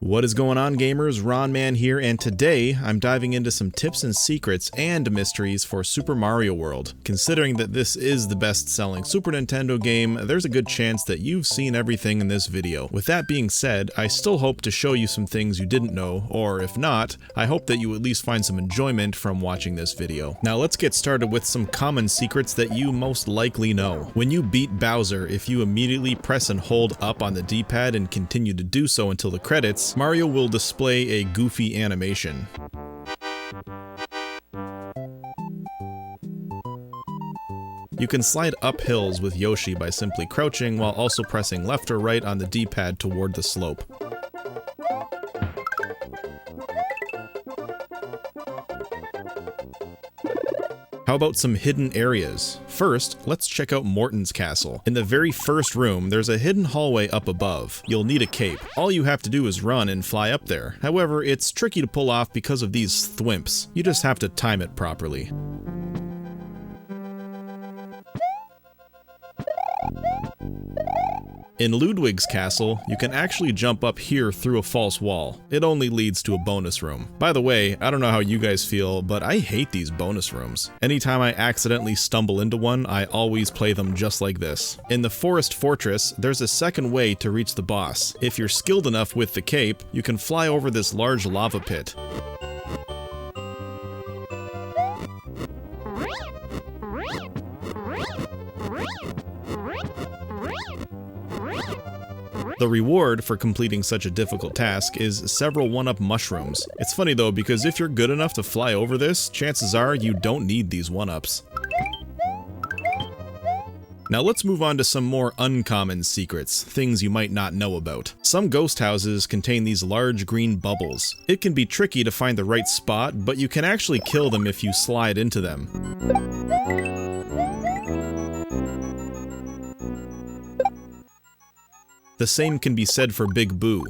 What is going on, gamers? RonMan here, and today I'm diving into some tips and secrets and mysteries for Super Mario World. Considering that this is the best-selling Super Nintendo game, there's a good chance that you've seen everything in this video. With that being said, I still hope to show you some things you didn't know, or if not, I hope that you at least find some enjoyment from watching this video. Now let's get started with some common secrets that you most likely know. When you beat Bowser, if you immediately press and hold up on the D-pad and continue to do so until the credits, Mario will display a goofy animation. You can slide up hills with Yoshi by simply crouching while also pressing left or right on the D-pad toward the slope. How about some hidden areas? First, let's check out Morton's castle. In the very first room, there's a hidden hallway up above. You'll need a cape. All you have to do is run and fly up there. However, it's tricky to pull off because of these thwimps. You just have to time it properly. In Ludwig's castle, you can actually jump up here through a false wall. It only leads to a bonus room. By the way, I don't know how you guys feel, but I hate these bonus rooms. Anytime I accidentally stumble into one, I always play them just like this. In the Forest Fortress, there's a second way to reach the boss. If you're skilled enough with the cape, you can fly over this large lava pit. The reward for completing such a difficult task is several 1-up mushrooms. It's funny though, because if you're good enough to fly over this, chances are you don't need these 1-ups. Now let's move on to some more uncommon secrets, things you might not know about. Some ghost houses contain these large green bubbles. It can be tricky to find the right spot, but you can actually kill them if you slide into them. The same can be said for Big Boo.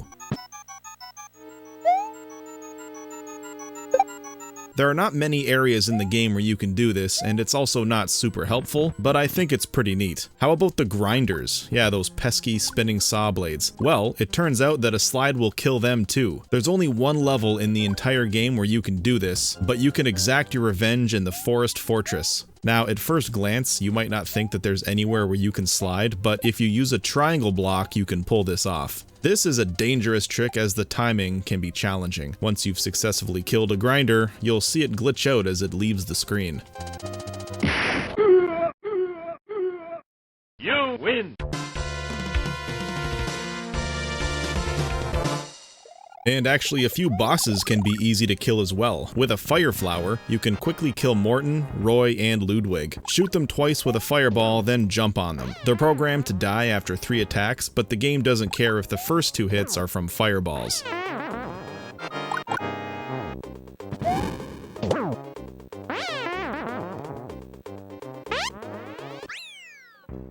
There are not many areas in the game where you can do this, and it's also not super helpful, but I think it's pretty neat. How about the grinders? Yeah, those pesky spinning saw blades. Well, it turns out that a slide will kill them too. There's only one level in the entire game where you can do this, but you can exact your revenge in the Forest Fortress. Now, at first glance, you might not think that there's anywhere where you can slide, but if you use a triangle block, you can pull this off. This is a dangerous trick as the timing can be challenging. Once you've successfully killed a grinder, you'll see it glitch out as it leaves the screen. You win! And actually, a few bosses can be easy to kill as well. With a fire flower, you can quickly kill Morton, Roy, and Ludwig. Shoot them twice with a fireball, then jump on them. They're programmed to die after 3 attacks, but the game doesn't care if the first 2 hits are from fireballs.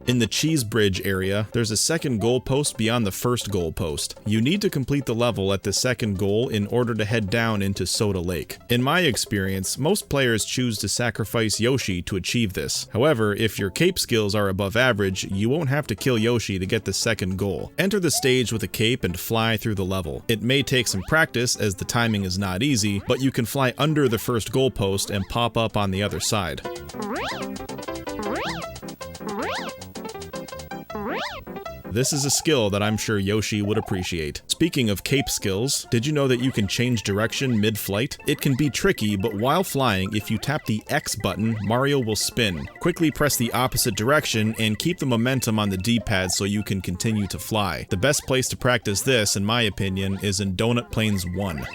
In the Cheese Bridge area, there's a second goalpost beyond the first goalpost. You need to complete the level at the second goal in order to head down into Soda Lake. In my experience, most players choose to sacrifice Yoshi to achieve this. However, if your cape skills are above average, you won't have to kill Yoshi to get the second goal. Enter the stage with a cape and fly through the level. It may take some practice as the timing is not easy, but you can fly under the first goalpost and pop up on the other side. This is a skill that I'm sure Yoshi would appreciate. Speaking of cape skills, did you know that you can change direction mid-flight? It can be tricky, but while flying, if you tap the X button, Mario will spin. Quickly press the opposite direction and keep the momentum on the D-pad so you can continue to fly. The best place to practice this, in my opinion, is in Donut Plains 1.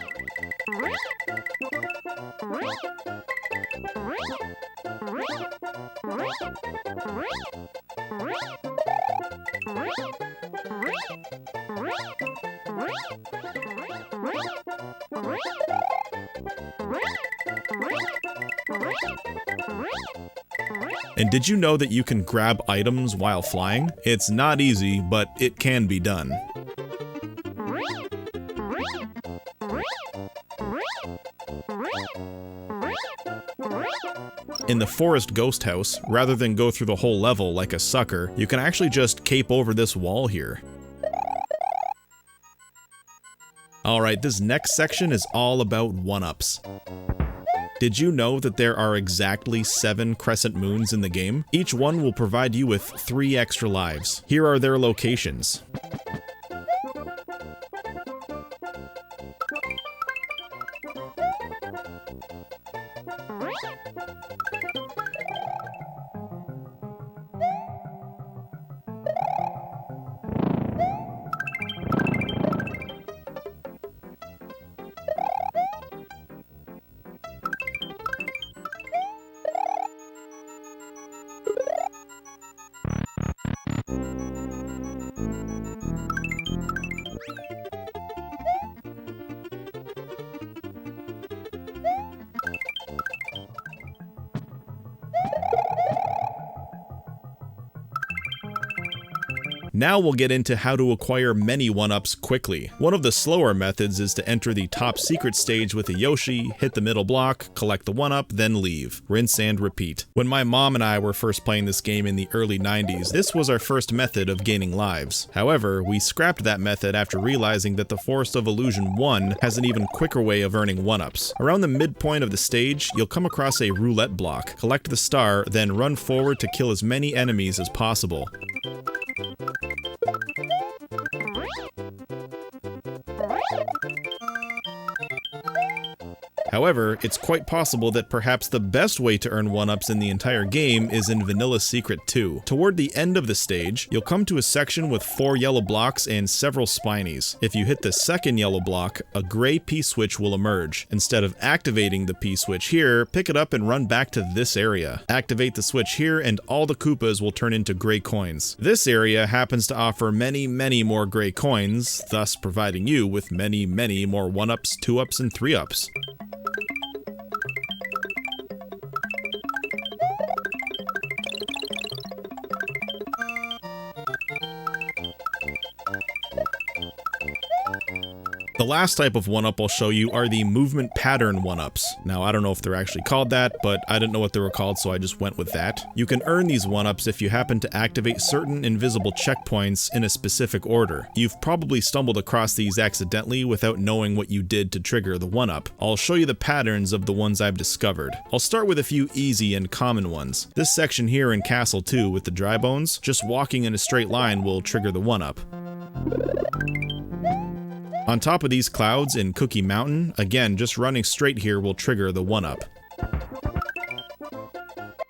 And did you know that you can grab items while flying? It's not easy, but it can be done. In the Forest Ghost House, rather than go through the whole level like a sucker, you can actually just cape over this wall here. Alright, this next section is all about 1-ups. Did you know that there are exactly 7 crescent moons in the game? Each one will provide you with 3 extra lives. Here are their locations. Now we'll get into how to acquire many 1-ups quickly. One of the slower methods is to enter the top secret stage with a Yoshi, hit the middle block, collect the 1-up, then leave. Rinse and repeat. When my mom and I were first playing this game in the early 90s, this was our first method of gaining lives. However, we scrapped that method after realizing that the Forest of Illusion 1 has an even quicker way of earning 1-ups. Around the midpoint of the stage, you'll come across a roulette block. Collect the star, then run forward to kill as many enemies as possible. However, it's quite possible that perhaps the best way to earn 1-ups in the entire game is in Vanilla Secret 2. Toward the end of the stage, you'll come to a section with 4 yellow blocks and several spinies. If you hit the second yellow block, a gray P-switch will emerge. Instead of activating the P-switch here, pick it up and run back to this area. Activate the switch here and all the Koopas will turn into gray coins. This area happens to offer many more gray coins, thus providing you with many more 1-ups, 2-ups, and 3-ups. The last type of 1-up I'll show you are the movement pattern 1-ups. Now, I don't know if they're actually called that, but I didn't know what they were called, so I just went with that. You can earn these 1-ups if you happen to activate certain invisible checkpoints in a specific order. You've probably stumbled across these accidentally without knowing what you did to trigger the 1-up. I'll show you the patterns of the ones I've discovered. I'll start with a few easy and common ones. This section here in Castle 2 with the dry bones, just walking in a straight line will trigger the 1-up. On top of these clouds in Cookie Mountain, again, just running straight here will trigger the 1-up.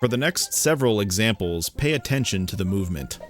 For the next several examples, pay attention to the movement.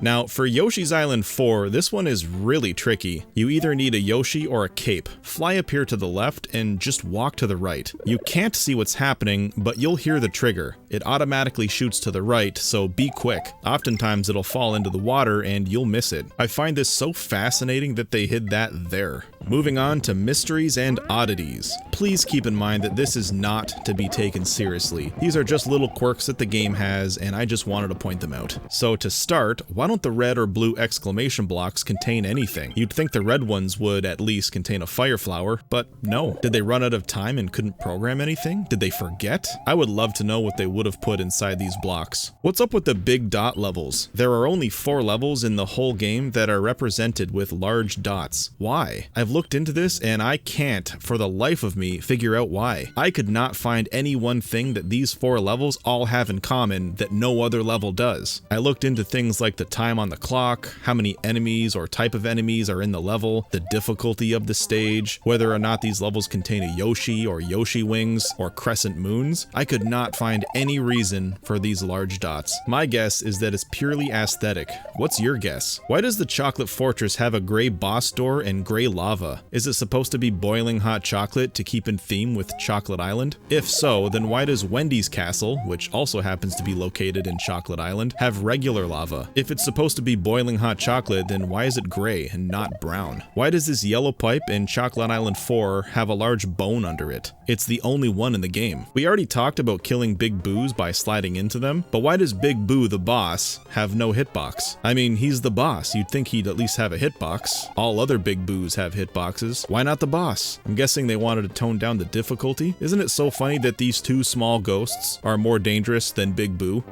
Now, for Yoshi's Island 4, this one is really tricky. You either need a Yoshi or a cape. Fly up here to the left and just walk to the right. You can't see what's happening, but you'll hear the trigger. It automatically shoots to the right, so be quick. Oftentimes it'll fall into the water and you'll miss it. I find this so fascinating that they hid that there. Moving on to mysteries and oddities. Please keep in mind that this is not to be taken seriously. These are just little quirks that the game has, and I just wanted to point them out. So to start, why don't the red or blue exclamation blocks contain anything? You'd think the red ones would at least contain a fire flower, but no. Did they run out of time and couldn't program anything? Did they forget? I would love to know what they would have put inside these blocks. What's up with the big dot levels? There are only 4 levels in the whole game that are represented with large dots. Why? I've looked into this and I can't, for the life of me, figure out why. I could not find any one thing that these 4 levels all have in common that no other level does. I looked into things like the time on the clock, how many enemies or type of enemies are in the level, the difficulty of the stage, whether or not these levels contain a Yoshi or Yoshi wings or crescent moons. I could not find any reason for these large dots. My guess is that it's purely aesthetic. What's your guess? Why does the Chocolate Fortress have a gray boss door and gray lava? Is it supposed to be boiling hot chocolate to keep in theme with Chocolate Island? If so, then why does Wendy's Castle, which also happens to be located in Chocolate Island, have regular lava? If it's supposed to be boiling hot chocolate, then why is it gray and not brown? Why does this yellow pipe in Chocolate Island 4 have a large bone under it? It's the only one in the game. We already talked about killing Big Boos by sliding into them, but why does Big Boo, the boss, have no hitbox? I mean, he's the boss. You'd think he'd at least have a hitbox. All other Big Boos have hitboxes. Why not the boss? I'm guessing they wanted to tone down the difficulty. Isn't it so funny that these 2 small ghosts are more dangerous than Big Boo?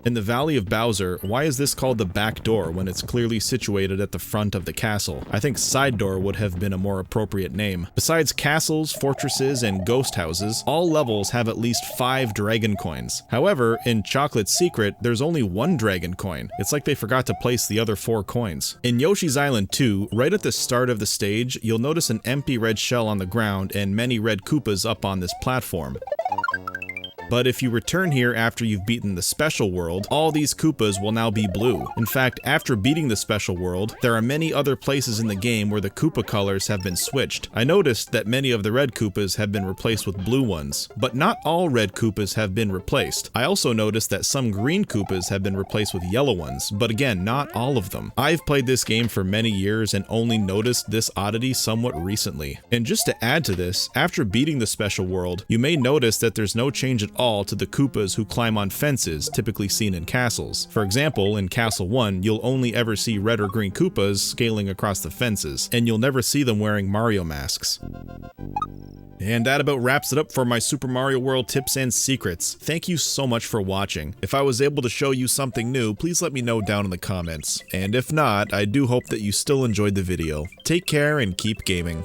In the Valley of Bowser, why is this called the back door when it's clearly situated at the front of the castle? I think side door would have been a more appropriate name. Besides castles, fortresses, and ghost houses, all levels have at least 5 dragon coins. However, in Chocolate Secret, there's only 1 dragon coin. It's like they forgot to place the other 4 coins. In Yoshi's Island 2, right at the start of the stage, you'll notice an empty red shell on the ground and many red Koopas up on this platform. But if you return here after you've beaten the special world, all these Koopas will now be blue. In fact, after beating the special world, there are many other places in the game where the Koopa colors have been switched. I noticed that many of the red Koopas have been replaced with blue ones, but not all red Koopas have been replaced. I also noticed that some green Koopas have been replaced with yellow ones, but again, not all of them. I've played this game for many years and only noticed this oddity somewhat recently. And just to add to this, after beating the special world, you may notice that there's no change at all to the Koopas who climb on fences, typically seen in castles. For example, in Castle 1, you'll only ever see red or green Koopas scaling across the fences, and you'll never see them wearing Mario masks. And that about wraps it up for my Super Mario World tips and secrets. Thank you so much for watching. If I was able to show you something new, please let me know down in the comments. And if not, I do hope that you still enjoyed the video. Take care and keep gaming.